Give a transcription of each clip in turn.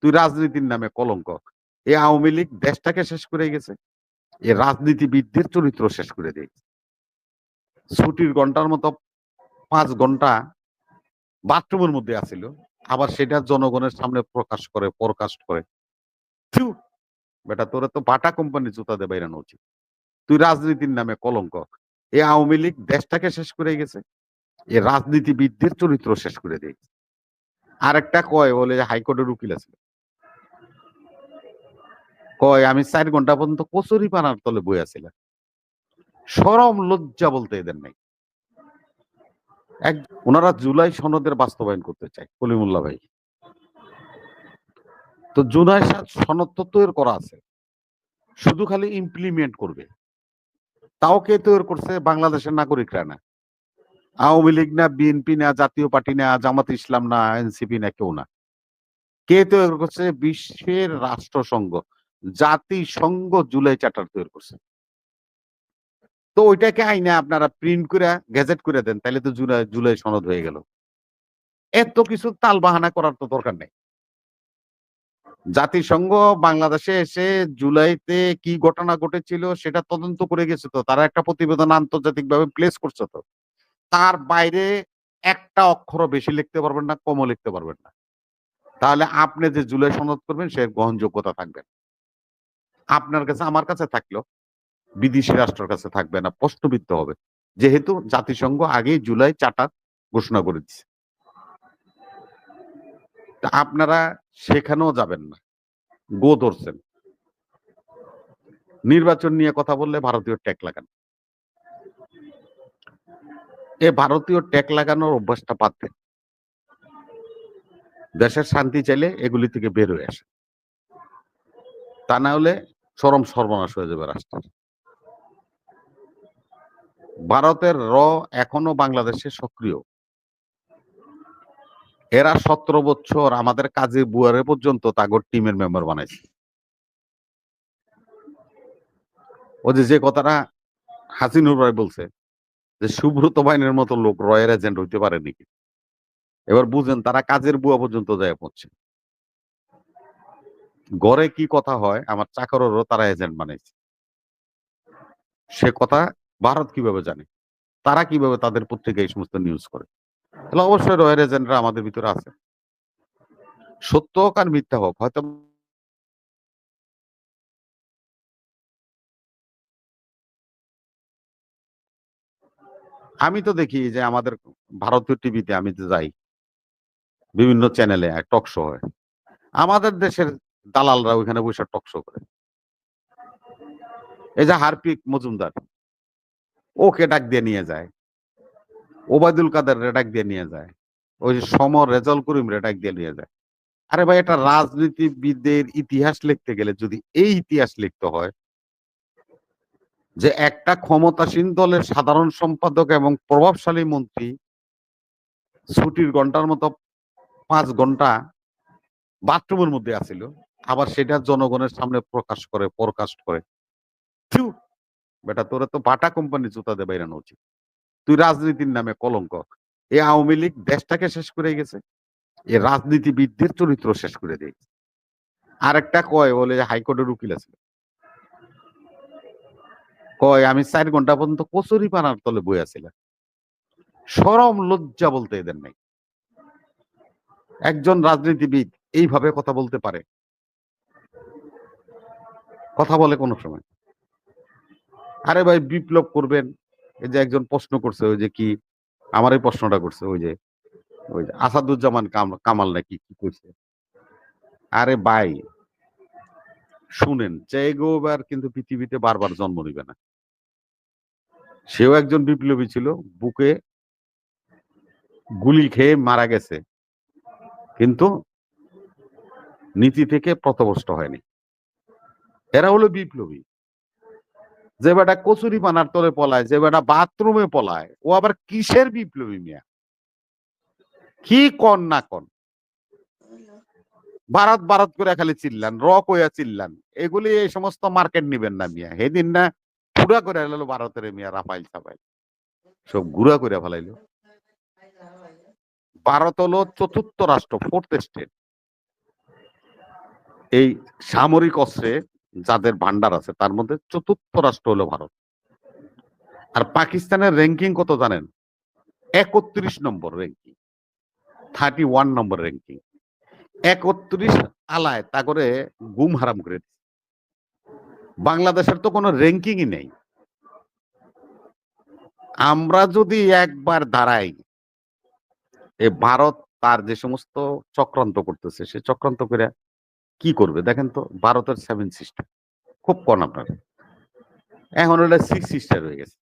তুই রাজনীতির নামে কলঙ্ক। এই আওয়ামী লীগ দেশটাকে শেষ করে গেছে। এই রাজনীতিবিদদের চরিত্র শেষ করে দিয়েছে। ছুটির ঘন্টার মতো ৫ ঘন্টা বাথরুমের মধ্যে আছিল। আবার সেটা জনগণের সামনে প্রকাশ করে, প্রকাশ করে। থু! বেটা তোরে তো বাটা কোম্পানির জুতা দিয়ে বাইরানো উচিত। তুই রাজনীতির নামে কলঙ্ক। এই আওয়ামী লীগ দেশটাকে শেষ করে গেছে। এই রাজনীতিবিদদের চরিত্র শেষ করে দিয়েছে। আরেকটা কয় বলে যে হাইকোর্টের উকিল আছে। কয় আমি ৪ ঘন্টা পর্যন্ত কচুরি পানার তলে বইয়া ছিলাম। শরম লজ্জা বলতে এদের নাই। এক উনারা জুলাই সনদের বাস্তবায়ন করতে চায় কলিমুল্লাহ ভাই। তো জুলাই সনদ তো তৈরি করা আছে। শুধু খালি ইমপ্লিমেন্ট করবে। তাও কে তৈরি করছে? বাংলাদেশের নাগরিকরা না। আওয়ামী লীগ না, বিএনপি না, জাতীয় পার্টি না, জামাত ইসলাম না, এনসিপি না, কেউ না। কে তৈরি করছে? বিশ্বের রাষ্ট্রসংঘ, জাতিসংঘ জুলাই চার্টার তৈরি করছে। তো ওইটাকে আইনা আপনারা প্রিন্ট করে গেজেট করে দেন, তাহলে তো জুলাই জুলাই সনদ হয়ে গেল। এত কিছু তালবাহানা করার তো দরকার নেই। জাতিসংঘ বাংলাদেশে এসে জুলাইতে কি ঘটনা ঘটেছিল সেটা তদন্ত করে গেছে তো। তারা একটা প্রতিবেদন আন্তর্জাতিকভাবে প্লেস করছে তো। তার বাইরে একটা অক্ষরও বেশি লিখতে পারবেন না, কমও লিখতে পারবেন না। তাহলে আপনি যে জুলাই সনদ করবেন সে গ্রহণযোগ্যতা থাকবে না। আপনার কাছে আমার কাছে থাকলেও বিদেশি রাষ্ট্রের কাছে থাকবে না, প্রশ্নবিদ্ধ হবে। যেহেতু জাতিসংঘ আগেই জুলাই চার্টার ঘোষণা করে দিচ্ছে। তা আপনারা সেখানেও যাবেন না। গো ধরছেন। নির্বাচন নিয়ে কথা বললে ভারতীয় ট্যাগ লাগান। ভারতীয় ট্যাগ লাগানোর অভ্যাসটা বাদ দেন। দেশের শান্তি চাইলে এগুলি থেকে বের হয়ে আসে। তা না হলে চরম সর্বনাশ হয়ে যাবে রাষ্ট্রের। ভারতের এখনো বাংলাদেশে সক্রিয়। এরা ১৭ বছর আমাদের কাজী বুয়ারে পর্যন্ত তাগর টিমের মেম্বার বানাইছে। ও যে কথাটা হাসিনুর ভাই বলছে যে সুব্রত বাইনের মতো লোক রয়ের এজেন্ট হইতে পারে নাকি? এবার বুঝেন তারা কাজের বুয়া পর্যন্ত যায় পৌঁছে। ঘরে কি কথা হয় আমার চাকরেরও তারা এজেন্ট বানাইছে। সে কথা ভারত কিভাবে জানে? তারা কিভাবে তাদের পত্রিকায় এই সমস্ত নিউজ করে? তাহলে অবশ্যই রয়ের এজেন্টরা আমাদের ভিতরে আছে। সত্য হোক আর মিথ্যা হোক, হয়তো আমি তো দেখি যে আমাদের ভারতীয় টিভিতে আমি যে যাই, বিভিন্ন চ্যানেলে টক শো হয়। আমাদের দেশের দালালরা ওইখানে বসে টক শো করে। এই যে হারপিক মজুমদার, ওকে ডাক দিয়ে নিয়ে যায়। ওবায়দুল কাদের ডাক দিয়ে নিয়ে যায়। ওই যে সমর রেজাউল করিম ডাক দিয়ে নিয়ে যায়। আরে ভাই, এটা রাজনীতিবিদদের ইতিহাস লিখতে গেলে যদি এই ইতিহাস লিখতে হয় যে একটা ক্ষমতাসীন দলের সাধারণ সম্পাদক এবং প্রভাবশালী মন্ত্রী ছুটির ঘন্টার মতো ৫ ঘন্টা বাথরুমের মধ্যে আছিল, আবার সেটা জনগণের সামনে প্রকাশ করে। থু! বেটা তোরে তো বাটা কোম্পানির জুতা দিয়ে বাইরানো উচিত। তুই রাজনীতির নামে কলঙ্ক। এই আওয়ামী লীগ দেশটাকে শেষ করে গেছে। এই রাজনীতিবিদদের চরিত্র শেষ করে দিয়েছে। আরেকটা কয় বলে যে হাইকোর্টের উকিল আছে। কয় আমি ৪ ঘন্টা পর্যন্ত কচুরি পানার তলে বইয়া ছিলাম। শরম লজ্জা বলতে এদের নাই। একজন রাজনীতিবিদ এইভাবে কথা বলতে পারে? কথা বলে কোন সময়? আরে ভাই, বিপ্লব করবেন। এই যে একজন প্রশ্ন করছে, ওই যে কি আমার এই প্রশ্নটা করছে, ওই যে আসাদুজ্জামান কামাল নাকি কি করছে? আরে ভাই শুনেন, চে গুয়েভারা কিন্তু পৃথিবীতে বারবার জন্ম নিবে না। সেও একজন বিপ্লবী ছিল, বুকে গুলি খেয়ে মারা গেছে, কিন্তু নীতি থেকে পথভ্রষ্ট হয়নি। এরা হলো বিপ্লবী। যে বেটা কচুরি পানার তলে পলায়, যে বেটা বাথরুমে পলায়, ও আবার কিসের বিপ্লবী মিয়া? কি কন না কন? ভারত ভারত করে খালি চিল্লান, কইয়া চিল্লান। এগুলি এই সমস্ত মার্কেট নিবেন না মিয়া। সেদিন না পুরা করে এলো ভারতের মিয়া, রাফাইল সাফাইল সব গুড়া করে ফেলাইলো। ভারত হলো চতুর্থ রাষ্ট্র, 4th স্টেট। এই সামরিক অস্ত্রে যাদের ভান্ডার আছে তার মধ্যে চতুর্থ রাষ্ট্র হলো ভারত। আর পাকিস্তানের র্যাঙ্কিং কত জানেন? 31 নম্বর র্যাঙ্কিং, 31 নম্বর র্যাঙ্কিং। 31 আলায় তা করে গুম হারাম করে দিচ্ছে। বাংলাদেশের তো কোনো র্যাঙ্কিংই নেই। আমরা যদি একবার দাঁড়াই, ভারত তার যে সমস্ত চক্রান্ত করতেছে সে চক্রান্ত করে কি করবে দেখেন তো। ভারতের 7 সিস্টার খুব কম আপনার, এখন ওটা 6 সিস্টার হয়ে গেছে।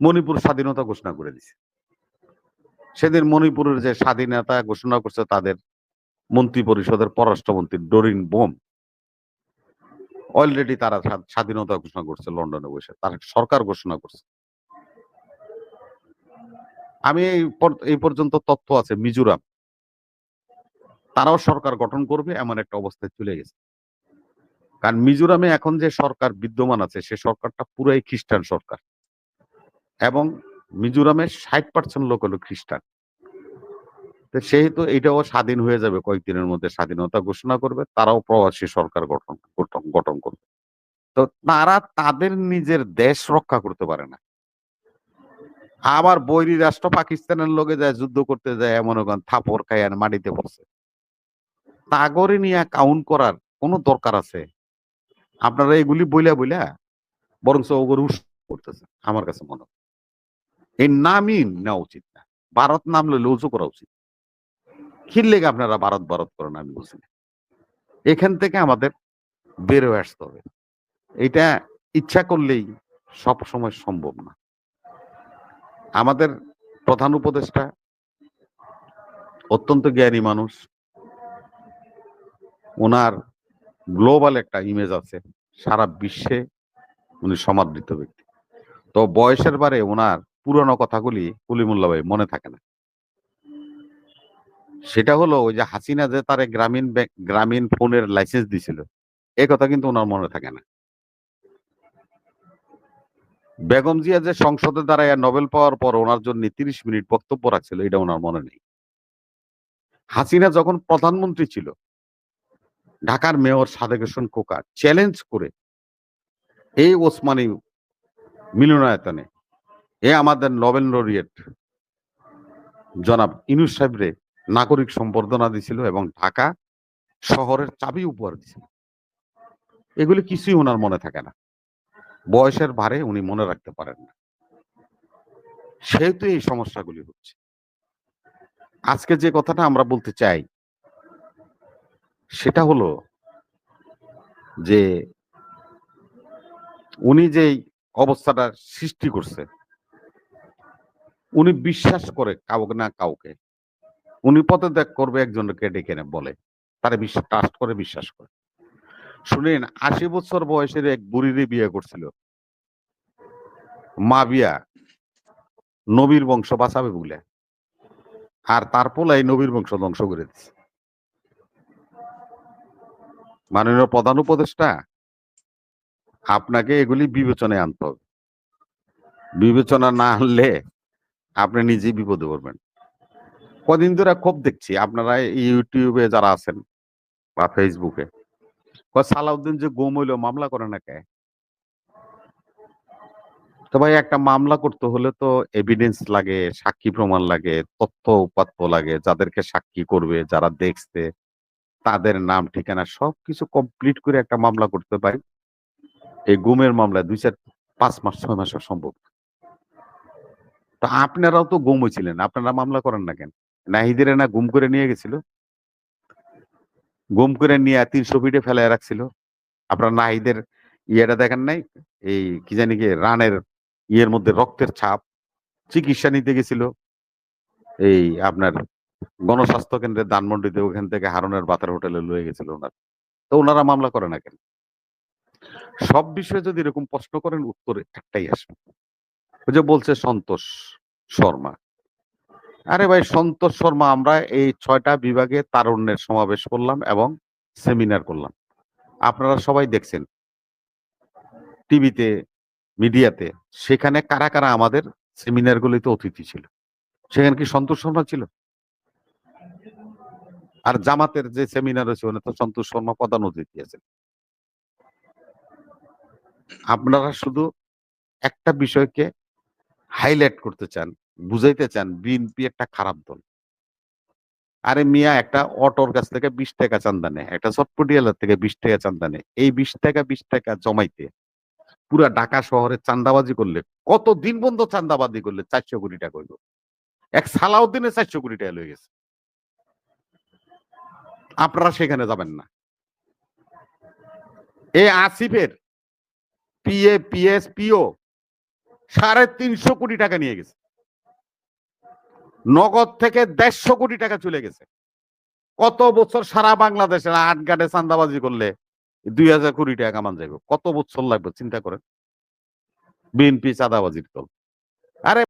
মণিপুর স্বাধীনতা ঘোষণা করে দিছে। সেদিন মণিপুরের যে স্বাধীনতা ঘোষণা করছে তাদের মন্ত্রী পরিষদের পররাষ্ট্রমন্ত্রী ডোরিন বোম অলরেডি তারা স্বাধীনতা ঘোষণা করছে লন্ডনে বসে, তার সরকার ঘোষণা করছে। আমি এই পর্যন্ত তথ্য আছে মিজোরাম তারাও সরকার গঠন করবে এমন একটা অবস্থায় চলে গেছে। কারণ মিজোরামে এখন যে সরকার বিদ্যমান আছে সে সরকারটা পুরাই খ্রিস্টান সরকার এবং মিজোরামের 60% লোক হলো খ্রিস্টান। তো সেহেতু এটাও স্বাধীন হয়ে যাবে, কয়েকদিনের মধ্যে স্বাধীনতা ঘোষণা করবে, তারাও প্রবাসী সরকার গঠন করবে। তো তারা তাদের নিজের দেশ রক্ষা করতে পারে না, আবার বৈরী রাষ্ট্র পাকিস্তানের লোকে যায় যুদ্ধ করতে যায়, মনে করেন থাপড় খায় আর মাটিতে পড়ছে। তাগরে নিয়ে কাউন্ট করার কোনো দরকার আছে? আপনারা এগুলি বইলা বইলা বরঞ্চ ওগুলো করতেছে আমার কাছে মনে হয়। এই নামই নেওয়া উচিত না, ভারত নাম লইলে উঁচু করা উচিত। কি লেগে আপনারা ভারত ভারত করেন আমি বুঝি না। এখান থেকে আমাদের বের হয়ে আসতে হবে। এটা ইচ্ছা করলেই সব সময় সম্ভব না। আমাদের প্রধান উপদেষ্টা অত্যন্ত জ্ঞানী মানুষ, ওনার গ্লোবাল একটা ইমেজ আছে, সারা বিশ্বে উনি সমাদৃত ব্যক্তি। তো বয়সের বারে ওনার পুরনো কথাগুলি কলিমুল্লাহ ভাই মনে থাকে না। সেটা হলো ওই যে হাসিনা যে তার গ্রামীণ ফোনের লাইসেন্স দিছিল, এই কথা কিন্তু ওনার মনে থাকে না। বেগম জিয়া যে সংসদে দাঁড়ায় নোবেল পাওয়ার পর ওনার জন্য 30 মিনিট বক্তব্য রাখছিল, এটা ওনার মনে নেই। হাসিনা যখন প্রধানমন্ত্রী ছিল, ঢাকার মেয়র সাদেক হোসেন খোকা চ্যালেঞ্জ করে এই ওসমানী মিলনায়তনে আমাদের নোবেল লরিয়েট জনাব ইউনূস সাহেবরে নাগরিক সম্বর্ধনা দিছিল এবং ঢাকা শহরের চাবি উপহার দিছিল। এগুলি কিছুই ওনার মনে থাকে না, বয়সের ভারে উনি মনে রাখতে পারেন না, সেহেতু এই সমস্যাগুলি হচ্ছে। আজকে যে কথাটা আমরা বলতে চাই সেটা হলো যে উনি যেই অবস্থাটা সৃষ্টি করছে, উনি বিশ্বাস করে কাউকে না কাউকে, উনি পদত্যাগ করবে একজনকে ডেকে বলে, তারা ট্রাস্ট করে বিশ্বাস করে। শুনেন, 80 বছর বয়সের এক বুড়িরে বিয়ে করছিল মাবিয়া, নবীর বংশ বাঁচাবে বলে, আর তার পোলাই নবীর বংশ ধ্বংস করে দিচ্ছে। মাননীয় প্রধান উপদেষ্টা, আপনাকে এগুলি বিবেচনায় আনতে হবে। বিবেচনা না আনলে আপনি নিজেই বিপদে পড়বেন। কদিন ধরে খুব দেখছি আপনারা ইউটিউবে যারা আছেন বা ফেসবুকে, সালাউদ্দিন যে গুম হইলো মামলা করে না কে? তো ভাই, একটা মামলা করতে হলে তো এভিডেন্স লাগে, সাক্ষী প্রমাণ লাগে, তথ্য উপাত্ত লাগে, যাদেরকে সাক্ষী করবে, যারা দেখছে তাদের নাম ঠিকানা সবকিছু কমপ্লিট করে একটা মামলা করতে পারি। এই গুমের মামলায় 2-4-5 মাস 6 মাস সম্ভব। তো আপনারাও তো গুম হয়েছিলেন, আপনারা মামলা করেন না কেন? নাহিদের না গুম করে নিয়ে গেছিল, গুম করে নিয়ে 300 ফিটে ফেলায় রাখছিল। আপনার নাহিদের ইয়েটা দেখেন নাই? এই কি জানি কি রানের ইয়ের মধ্যে রক্তের ছাপ, চিকিৎসা নিতে গেছিল এই আপনার গণস্বাস্থ্য কেন্দ্রের ধানমন্ডিতে, ওখান থেকে হারুনের বাতার হোটেলে লয়ে গেছিল ওনার। তো ওনারা মামলা করে না কেন? সব বিষয়ে যদি এরকম প্রশ্ন করেন উত্তর একটাই আসবে। ওই যে বলছে সন্তোষ শর্মা, আরে ভাই সন্তোষ শর্মা, আমরা এই 6টা বিভাগে তারুণ্যের সমাবেশ করলাম এবং সেমিনার করলাম, আপনারা সবাই দেখছেন টিভিতে, মিডিয়াতে। সেখানে কারা কারা আমাদের সেমিনার গুলিতে অতিথি ছিল? সেখানে কি সন্তোষ শর্মা ছিল? আর জামাতের যে সেমিনার হয়েছে ওখানে তো সন্তোষ শর্মা প্রধান অতিথি আছে। আপনারা শুধু একটা বিষয়কে হাইলাইট করতে চান, বুঝাইতে চান বিএনপি একটা খারাপ দল। আরে মিয়া একটা অটোর কাছ থেকে ২০ টাকা চাঁদা নেয়, একটা চটপটিয়ালার থেকে ২০ টাকা চাঁদা নেয়। এই ২০ টাকা জমাইতে পুরা ঢাকা শহরে চাঁদাবাজি করলে কত দিন বন্ধ চাঁদাবাজি করলে ৪০০ কোটি টাকা হইল। এক সালাউদ্দিনে ৪০০ কোটি টাকা লয়ে গেছে। আপনারা সেখানে যাবেন না। এই আসিফের পিএ, পিএস, পিও ৩৫০ কোটি টাকা নিয়ে গেছে। নগদ থেকে ১৫০ কোটি টাকা চলে গেছে। কত বছর সারা বাংলাদেশের আটঘাটে চাঁদাবাজি করলে ২০০০ কোটি টাকা কামান যাবে? কত বছর লাগবে চিন্তা করেন। বিএনপি চাঁদাবাজির দল। আরে